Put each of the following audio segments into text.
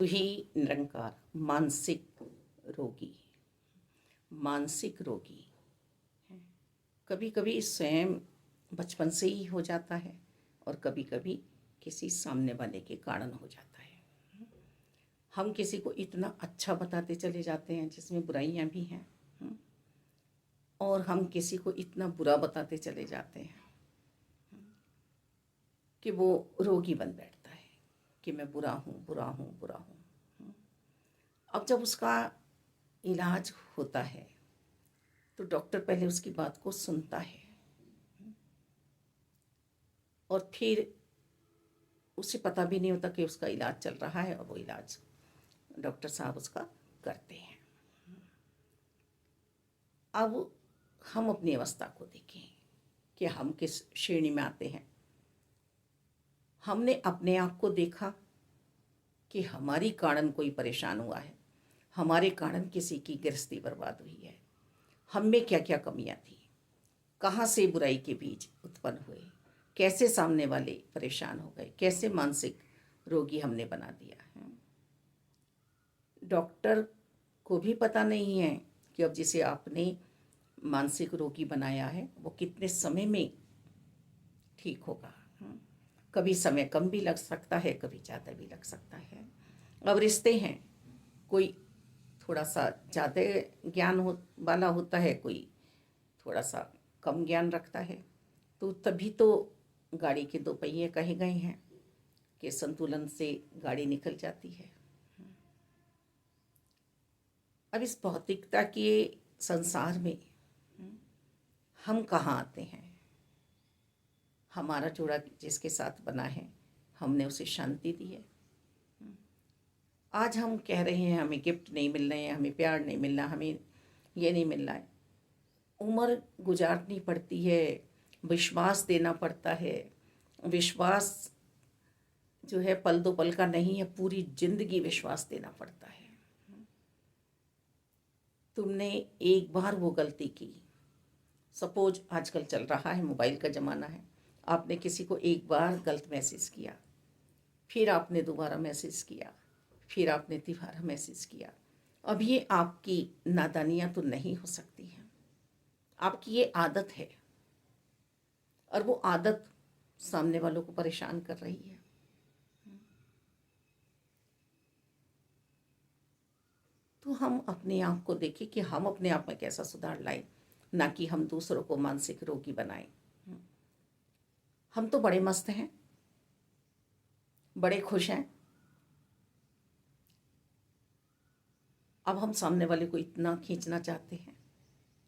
तू ही निरंकार रोगी मानसिक रोगी कभी कभी स्वयं बचपन से ही हो जाता है और कभी कभी किसी सामने वाले के कारण हो जाता है। हम किसी को इतना अच्छा बताते चले जाते हैं जिसमें बुराइयां भी हैं, और हम किसी को इतना बुरा बताते चले जाते हैं कि वो रोगी बन बैठता है कि मैं बुरा हूँ बुरा हूँ बुरा हूँ। अब जब उसका इलाज होता है तो डॉक्टर पहले उसकी बात को सुनता है और फिर उसे पता भी नहीं होता कि उसका इलाज चल रहा है और वो इलाज डॉक्टर साहब उसका करते हैं। अब हम अपनी अवस्था को देखें कि हम किस श्रेणी में आते हैं। हमने अपने आप को देखा कि हमारी कारण कोई परेशान हुआ है, हमारे कारण किसी की गृहस्थी बर्बाद हुई है, हम में क्या क्या कमियां थी, कहाँ से बुराई के बीज उत्पन्न हुए, कैसे सामने वाले परेशान हो गए, कैसे मानसिक रोगी हमने बना दिया है। डॉक्टर को भी पता नहीं है कि अब जिसे आपने मानसिक रोगी बनाया है वो कितने समय में ठीक होगा। कभी समय कम भी लग सकता है, कभी ज़्यादा भी लग सकता है। अब रिश्ते हैं, कोई थोड़ा सा ज़्यादा ज्ञान वाला होता है, कोई थोड़ा सा कम ज्ञान रखता है, तो तभी तो गाड़ी के दो पहिए कहे गए हैं कि संतुलन से गाड़ी निकल जाती है। अब इस भौतिकता के संसार में हम कहाँ आते हैं? हमारा जोड़ा जिसके साथ बना है हमने उसे शांति दी है। आज हम कह रहे हैं हमें गिफ्ट नहीं मिल रहे हैं, हमें प्यार नहीं मिल रहा, हमें ये नहीं मिल रहा है। उम्र गुजारनी पड़ती है, विश्वास देना पड़ता है। विश्वास जो है पल दो पल का नहीं है, पूरी जिंदगी विश्वास देना पड़ता है। तुमने एक बार वो गलती की, सपोज आजकल चल रहा है मोबाइल का ज़माना है, आपने किसी को एक बार गलत मैसेज किया, फिर आपने दोबारा मैसेज किया, फिर आपने तिबारा मैसेज किया। अब ये आपकी नादानियाँ तो नहीं हो सकती हैं, आपकी ये आदत है और वो आदत सामने वालों को परेशान कर रही है। तो हम अपने आप को देखें कि हम अपने आप में कैसा सुधार लाएं, ना कि हम दूसरों को मानसिक रोगी बनाएं। हम तो बड़े मस्त हैं, बड़े खुश हैं। अब हम सामने वाले को इतना खींचना चाहते हैं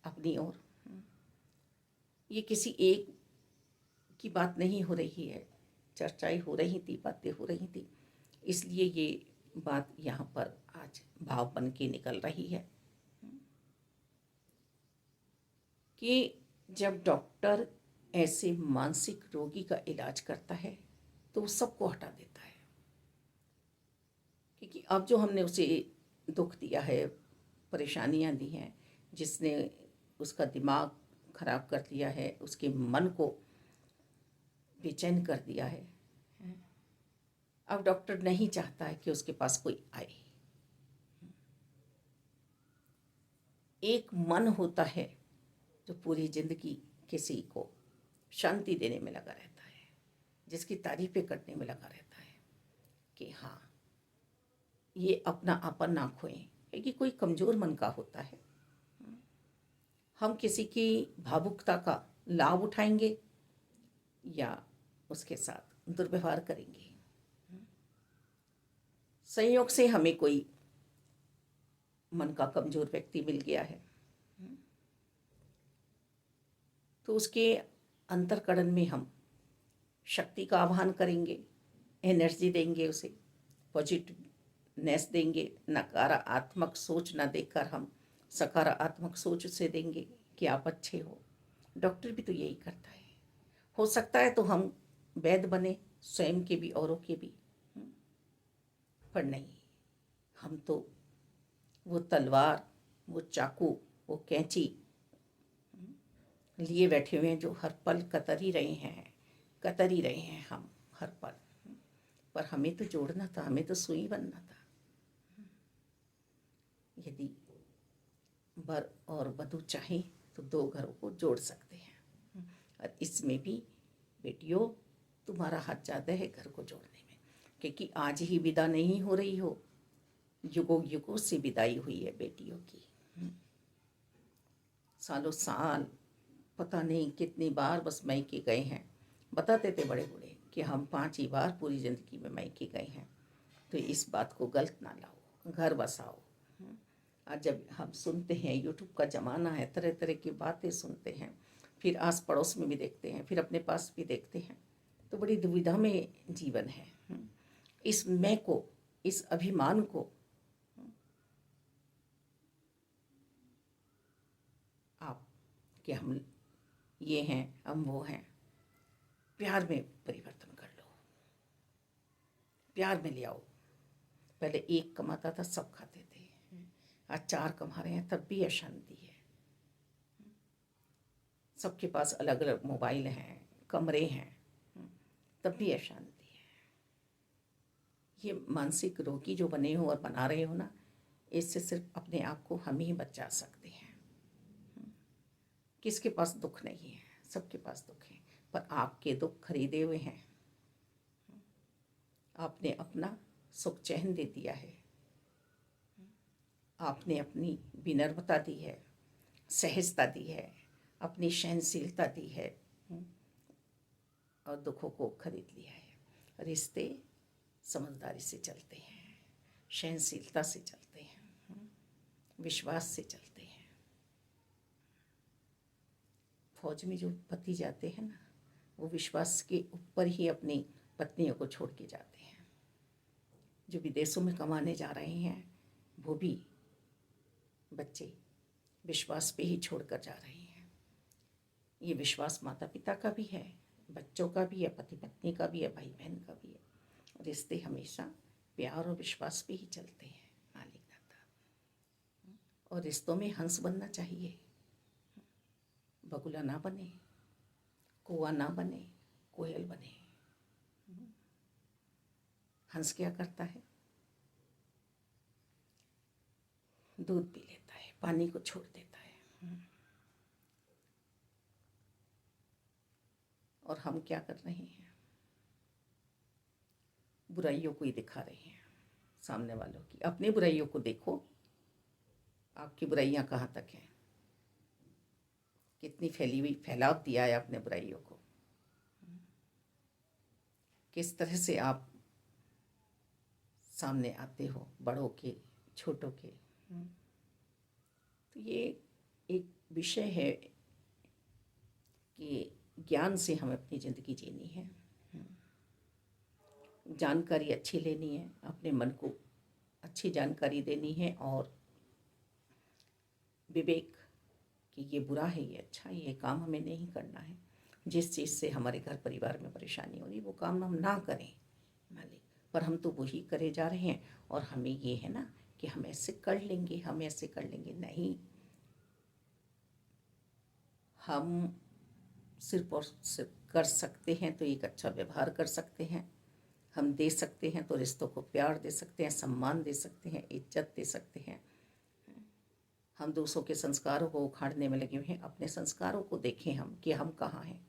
अपनी ओर। ये किसी एक की बात नहीं हो रही है, चर्चाएं हो रही थी, बातें हो रही थी, इसलिए ये बात यहाँ पर आज भाव बन के निकल रही है कि जब डॉक्टर ऐसे मानसिक रोगी का इलाज करता है तो वो सबको हटा देता है। क्योंकि अब जो हमने उसे दुख दिया है, परेशानियां दी हैं, जिसने उसका दिमाग खराब कर दिया है, उसके मन को बेचैन कर दिया है, अब डॉक्टर नहीं चाहता है कि उसके पास कोई आए। एक मन होता है जो पूरी जिंदगी किसी को शांति देने में लगा रहता है, जिसकी तारीफें करने में लगा रहता है कि हाँ ये अपना आपन ना खोएं। क्योंकि कोई कमज़ोर मन का होता है, हम किसी की भावुकता का लाभ उठाएंगे या उसके साथ दुर्व्यवहार करेंगे। संयोग से हमें कोई मन का कमज़ोर व्यक्ति मिल गया है तो उसके अंतर्करण में हम शक्ति का आह्वान करेंगे, एनर्जी देंगे, उसे पॉजिटिवनेस देंगे। नकारात्मक सोच ना देकर हम सकारात्मक सोच उसे देंगे कि आप अच्छे हो। डॉक्टर भी तो यही करता है। हो सकता है तो हम वैद्य बने, स्वयं के भी औरों के भी, पर नहीं, हम तो वो तलवार, वो चाकू, वो कैंची लिए बैठे हुए हैं जो हर पल कतर ही रहे हैं, कतर ही रहे हैं हम हर पल। पर हमें तो जोड़ना था, हमें तो सुई बनना था। यदि वर और वधू चाहें तो दो घरों को जोड़ सकते हैं। और इसमें भी बेटियों तुम्हारा हाथ ज़्यादा है घर को जोड़ने में, क्योंकि आज ही विदा नहीं हो रही हो, युगों युगों से विदाई हुई है बेटियों की। सालों साल पता नहीं कितनी बार बस मायके गए हैं। बताते थे बड़े बूढ़े कि हम 5 ही बार पूरी ज़िंदगी में मायके गए हैं। तो इस बात को गलत ना लाओ, घर बसाओ। आज जब हम सुनते हैं, यूट्यूब का ज़माना है, तरह तरह की बातें सुनते हैं, फिर आस पड़ोस में भी देखते हैं, फिर अपने पास भी देखते हैं, तो बड़ी दुविधा में जीवन है। इस मैं को, इस अभिमान को आप कि हम ये हैं, हम वो हैं, प्यार में परिवर्तन कर लो, प्यार में ले आओ। पहले एक कमाता था, सब खाते थे, आज 4 कमा रहे हैं तब भी अशांति है। सबके पास अलग अलग मोबाइल हैं, कमरे हैं, तब भी अशांति है। ये मानसिक रोगी जो बने हो और बना रहे हो ना, इससे सिर्फ अपने आप को हम ही बचा सकते हैं। किसके पास दुख नहीं है, सबके पास दुख है, पर आपके दुख खरीदे हुए हैं। आपने अपना सुख चैन दे दिया है, आपने अपनी विनम्रता दी है, सहजता दी है, अपनी सहनशीलता दी है, और दुखों को खरीद लिया है। रिश्ते समझदारी से चलते हैं, सहनशीलता से चलते हैं, विश्वास से चलते हैं। फौज में जो पति जाते हैं ना, वो विश्वास के ऊपर ही अपनी पत्नियों को छोड़ के जाते हैं। जो विदेशों में कमाने जा रहे हैं, वो भी बच्चे विश्वास पे ही छोड़कर जा रहे हैं। ये विश्वास माता पिता का भी है, बच्चों का भी है, पति पत्नी का भी है, भाई बहन का भी है। रिश्ते हमेशा प्यार और विश्वास पे ही चलते हैं, मालिक दाता। और रिश्तों में हंस बनना चाहिए, बगुला ना बने, कौवा ना बने, कोयल बने। हंस क्या करता है? दूध पी लेता है, पानी को छोड़ देता है। और हम क्या कर रहे हैं? बुराइयों को ही दिखा रहे हैं सामने वालों की। अपनी बुराइयों को देखो, आपकी बुराइयां कहाँ तक हैं, कितनी फैली हुई फैलाव दिया है आपने बुराइयों को, किस तरह से आप सामने आते हो, बड़ों के छोटों के। तो ये एक विषय है कि ज्ञान से हमें अपनी ज़िंदगी जीनी है, जानकारी अच्छी लेनी है, अपने मन को अच्छी जानकारी देनी है, और विवेक कि ये बुरा है, ये अच्छा है, ये काम हमें नहीं करना है। जिस चीज़ से हमारे घर परिवार में परेशानी हो रही, वो काम हम ना करें मालिक, पर हम तो वही करे जा रहे हैं। और हमें ये है ना कि हम ऐसे कर लेंगे, हम ऐसे कर लेंगे, नहीं। हम सिर्फ और सिर्फ कर सकते हैं तो एक अच्छा व्यवहार कर सकते हैं, हम दे सकते हैं तो रिश्तों को प्यार दे सकते हैं, सम्मान दे सकते हैं, इज्जत दे सकते हैं। हम दूसरों के संस्कारों को उखाड़ने में लगे हुए हैं, अपने संस्कारों को देखें हम कि हम कहाँ हैं।